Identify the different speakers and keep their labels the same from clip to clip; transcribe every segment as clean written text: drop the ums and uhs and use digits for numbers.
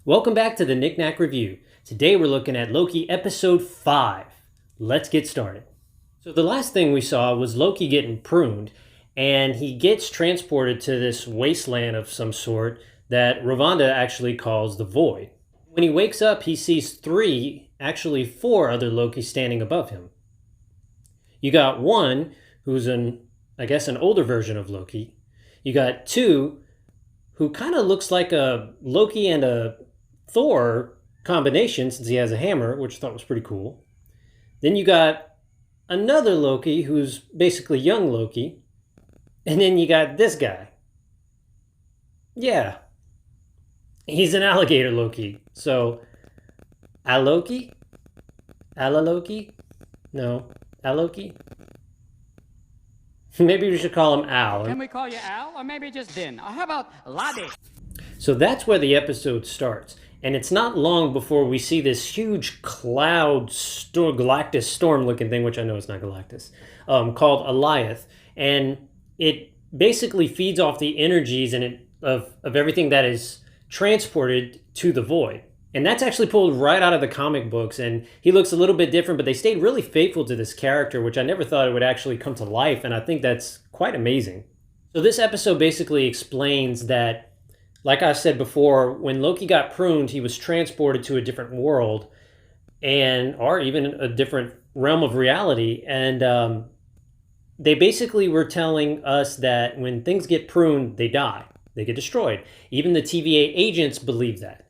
Speaker 1: Welcome back to the Knick-Knack Review. Today we're looking at Loki Episode 5. Let's get started. So the last thing we saw was Loki getting pruned, and he gets transported to this wasteland of some sort that Ravonda actually calls the Void. When he wakes up, he sees four other Lokis standing above him. You got one who's an older version of Loki. You got two who kind of looks like a Loki and a Thor combination since he has a hammer, which I thought was pretty cool. Then you got another Loki who's basically young Loki. And then you got this guy. Yeah. He's an alligator Loki. So, Loki? Loki? No. Loki? Maybe we should call him Al.
Speaker 2: Can we call you Al? Or maybe just Din? Or how about Laddie?
Speaker 1: So that's where the episode starts. And it's not long before we see this huge cloud, Galactus storm looking thing, which I know is not Galactus, called Alioth. And it basically feeds off the energies of everything that is transported to the Void. And that's actually pulled right out of the comic books. And he looks a little bit different, but they stayed really faithful to this character, which I never thought it would actually come to life. And I think that's quite amazing. So this episode basically explains that, like I said before, when Loki got pruned, he was transported to a different world or even a different realm of reality. And they basically were telling us that when things get pruned, they die. They get destroyed. Even the TVA agents believe that.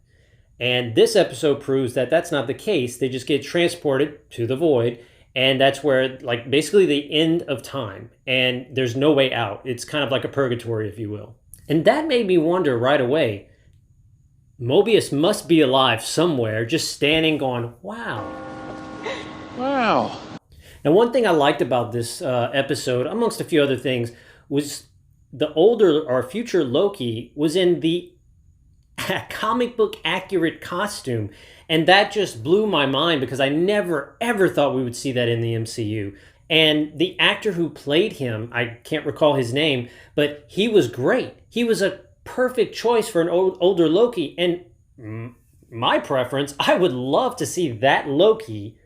Speaker 1: And this episode proves that that's not the case. They just get transported to the Void. And that's where, basically the end of time. And there's no way out. It's kind of like a purgatory, if you will. And that made me wonder right away, Mobius must be alive somewhere, just standing going, wow.
Speaker 3: Wow.
Speaker 1: Now, one thing I liked about this episode, amongst a few other things, was the older or future Loki was in the comic book accurate costume. And that just blew my mind because I never, ever thought we would see that in the MCU. And the actor who played him, I can't recall his name, but he was great. He was a perfect choice for an older Loki. And my preference, I would love to see that Loki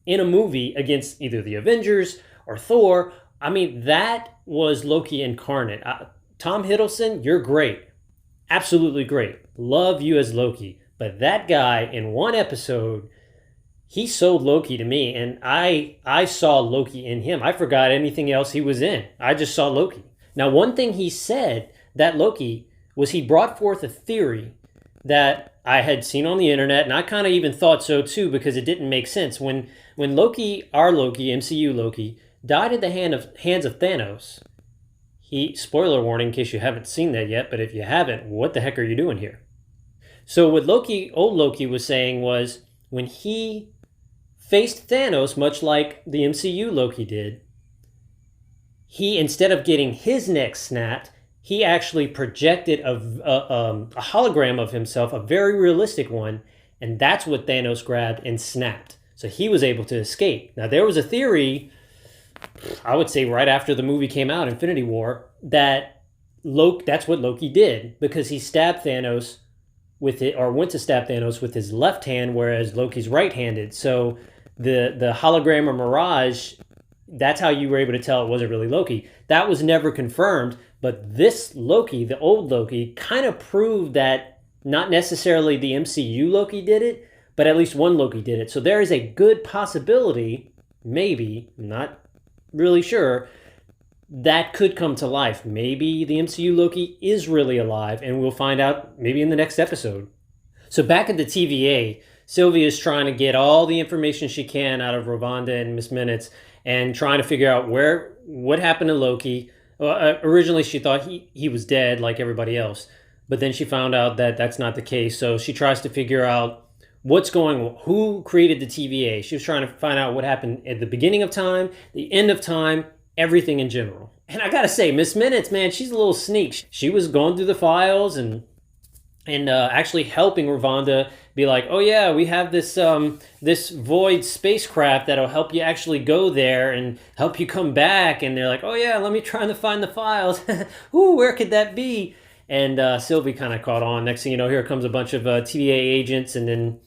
Speaker 1: in a movie against either the Avengers or Thor. I mean, that was Loki incarnate. Tom Hiddleston, you're great. Absolutely great. Love you as Loki. But that guy in one episode, he sold Loki to me, and I saw Loki in him. I forgot anything else he was in. I just saw Loki. Now, one thing he said, that Loki, was he brought forth a theory that I had seen on the internet, and I kind of even thought so too because it didn't make sense. When Loki, our Loki, MCU Loki, died at the hands of Thanos, spoiler warning in case you haven't seen that yet, but if you haven't, what the heck are you doing here? So what old Loki was saying was, when he faced Thanos, much like the MCU Loki did, he, instead of getting his neck snapped, he actually projected a hologram of himself, a very realistic one, and that's what Thanos grabbed and snapped. So he was able to escape. Now, there was a theory, I would say right after the movie came out, Infinity War, that that's what Loki did, because he stabbed Thanos with it, or went to stab Thanos with his left hand, whereas Loki's right-handed. So the hologram or mirage, that's how you were able to tell it wasn't really Loki. That was never confirmed, but this Loki, the old Loki, kind of proved that not necessarily the MCU Loki did it, but at least one Loki did it. So there is a good possibility, maybe, I'm not really sure, that could come to life. Maybe the MCU Loki is really alive, and we'll find out maybe in the next episode. So back at the TVA, Sylvie is trying to get all the information she can out of Ravonda and Miss Minutes and trying to figure out what happened to Loki. Originally, she thought he was dead like everybody else, but then she found out that that's not the case. So she tries to figure out who created the TVA. She was trying to find out what happened at the beginning of time, the end of time, everything in general. And I gotta say, Miss Minutes, man, she's a little sneak. She was going through the files and actually helping Ravonda be like, oh yeah, we have this Void spacecraft that'll help you actually go there and help you come back. And they're like, oh yeah, let me try to find the files. Ooh, where could that be? And Sylvie kind of caught on. Next thing you know, here comes a bunch of TVA agents, and then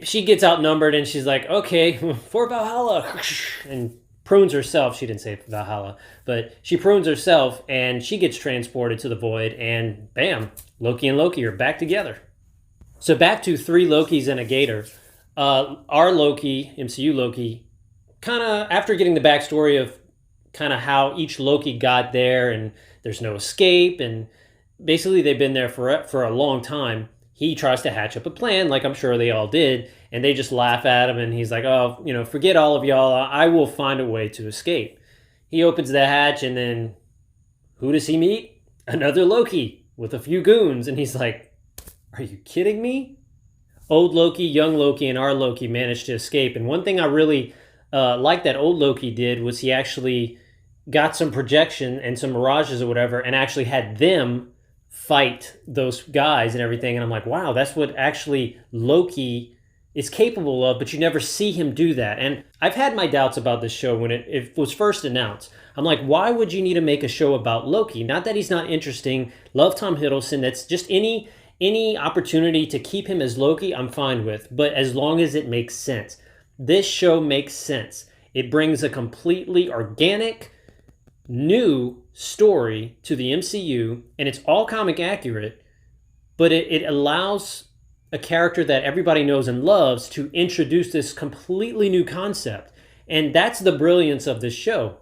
Speaker 1: she gets outnumbered, and she's like, okay, for Valhalla, and prunes herself. She didn't say Valhalla, but she prunes herself, and she gets transported to the void, and bam, Loki and Loki are back together. So back to 3 Lokis and a gator. Our Loki, MCU Loki, kind of, after getting the backstory of kind of how each Loki got there, and there's no escape, and basically they've been there for a long time, he tries to hatch up a plan, like I'm sure they all did, and they just laugh at him, and he's like, oh, forget all of y'all, I will find a way to escape. He opens the hatch, and then who does he meet? Another Loki with a few goons, and he's like, are you kidding me? Old Loki, young Loki, and our Loki managed to escape, and one thing I really liked that old Loki did was he actually got some projection and some mirages or whatever, and actually had them fight those guys and everything. And I'm like, wow, that's what actually Loki is capable of, but you never see him do that. And I've had my doubts about this show when it was first announced. I'm like, why would you need to make a show about Loki? Not that he's not interesting. Love Tom Hiddleston. That's just any opportunity to keep him as Loki, I'm fine with. But as long as it makes sense. This show makes sense. It brings a completely organic, new story to the MCU, and it's all comic accurate, but it allows a character that everybody knows and loves to introduce this completely new concept. And that's the brilliance of this show.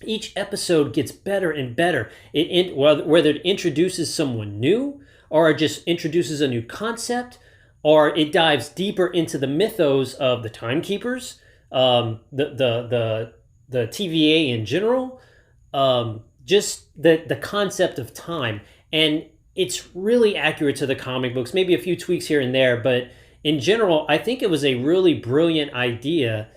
Speaker 1: Each episode gets better and better. Whether it introduces someone new, or it just introduces a new concept, or it dives deeper into the mythos of the Timekeepers, the TVA in general, just the concept of time. And it's really accurate to the comic books, maybe a few tweaks here and there, but in general, I think it was a really brilliant idea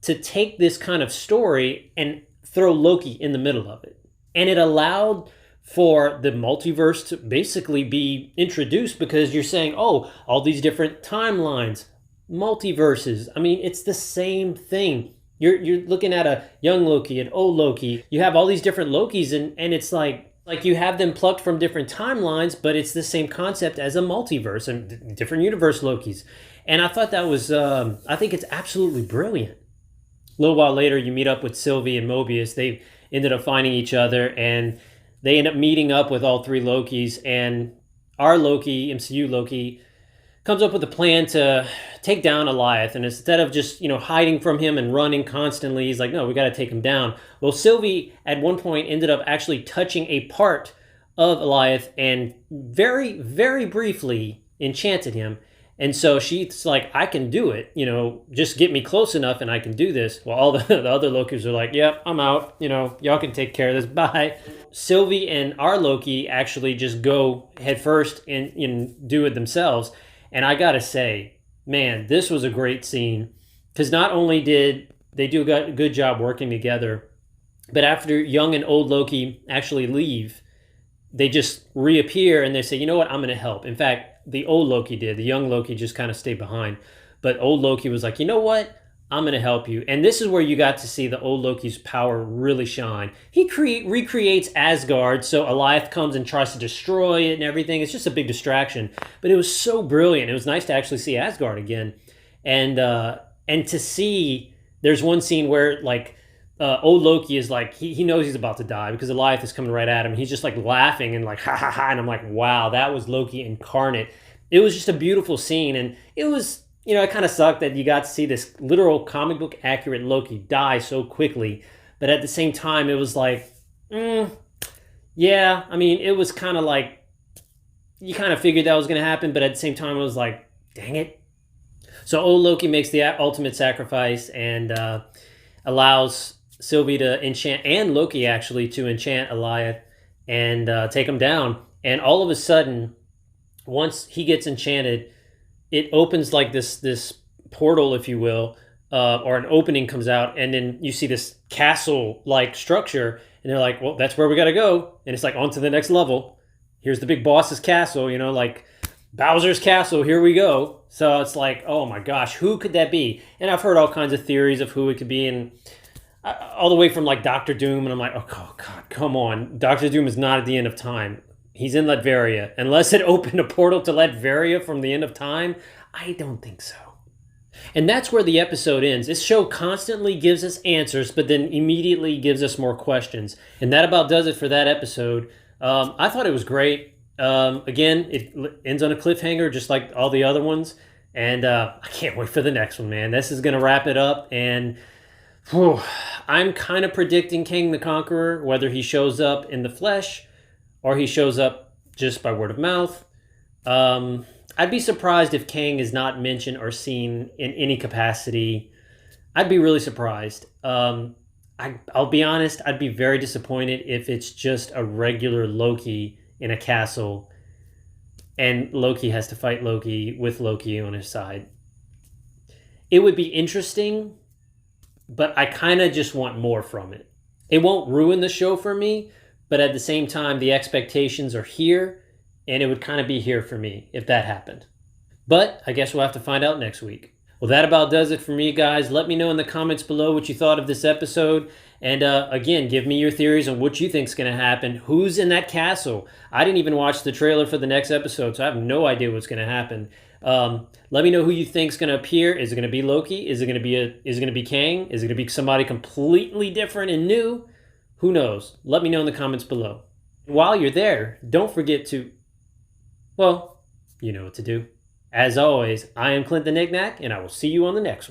Speaker 1: to take this kind of story and throw Loki in the middle of it. And it allowed for the multiverse to basically be introduced, because you're saying, oh, all these different timelines, multiverses. I mean, it's the same thing. You're looking at a young Loki, an old Loki. You have all these different Lokis, and it's like you have them plucked from different timelines, but it's the same concept as a multiverse and different universe Lokis. And I thought that was, I think it's absolutely brilliant. A little while later, you meet up with Sylvie and Mobius. They ended up finding each other, and they end up meeting up with all 3 Lokis, and our Loki, MCU Loki, comes up with a plan to take down Alioth. And instead of just, hiding from him and running constantly, he's like, no, we got to take him down. Well, Sylvie at one point ended up actually touching a part of Alioth and very, very briefly enchanted him. And so she's like, I can do it, just get me close enough and I can do this. Well, all the other Lokis are like, yep, I'm out, y'all can take care of this, bye. Sylvie and our Loki actually just go head first and do it themselves. And I gotta say, man, this was a great scene, because not only did they do a good job working together, but after young and old Loki actually leave, they just reappear and they say, you know what, I'm going to help. In fact, the old Loki did. The young Loki just kind of stayed behind. But old Loki was like, you know what, I'm going to help you. And this is where you got to see the old Loki's power really shine. He recreates Asgard, so Alioth comes and tries to destroy it and everything. It's just a big distraction. But it was so brilliant. It was nice to actually see Asgard again. And to see, there's one scene where, old Loki is like, he knows he's about to die because Alioth is coming right at him. He's just like laughing and like, ha ha ha. And I'm like, wow, that was Loki incarnate. It was just a beautiful scene. And it was, it kind of sucked that you got to see this literal comic book accurate Loki die so quickly. But at the same time, it was like, yeah, I mean, it was kind of like, you kind of figured that was going to happen. But at the same time, it was like, dang it. So old Loki makes the ultimate sacrifice and allows Sylvie to enchant, and Loki actually, to enchant Alioth and take him down. And all of a sudden, once he gets enchanted, it opens like this portal, if you will, or an opening comes out, and then you see this castle-like structure, and they're like, well, that's where we got to go. And it's like, on to the next level. Here's the big boss's castle, like Bowser's castle, here we go. So it's like, oh my gosh, who could that be? And I've heard all kinds of theories of who it could be, and all the way from like Doctor Doom, and I'm like, oh God, come on. Doctor Doom is not at the end of time. He's in Latveria. Unless it opened a portal to Latveria from the end of time, I don't think so. And that's where the episode ends. This show constantly gives us answers, but then immediately gives us more questions. And that about does it for that episode. I thought it was great. Again, it ends on a cliffhanger, just like all the other ones. And I can't wait for the next one, man. This is going to wrap it up. And whew, I'm kind of predicting King the Conqueror, whether he shows up in the flesh or he shows up just by word of mouth. I'd be surprised if Kang is not mentioned or seen in any capacity. I'd be really surprised. I'll be honest, I'd be very disappointed if it's just a regular Loki in a castle and Loki has to fight Loki with Loki on his side. It would be interesting, but I kind of just want more from it. It won't ruin the show for me, but at the same time, the expectations are here, and it would kind of be here for me if that happened. But I guess we'll have to find out next week. Well, that about does it for me, guys. Let me know in the comments below what you thought of this episode. And again, give me your theories on what you think is going to happen. Who's in that castle? I didn't even watch the trailer for the next episode, so I have no idea what's going to happen. Let me know who you think is going to appear. Is it going to be Loki? Is it going to be Kang? Is it going to be somebody completely different and new? Who knows? Let me know in the comments below. While you're there, don't forget to, well, you know what to do. As always, I am Clint the Knickknack, and I will see you on the next one.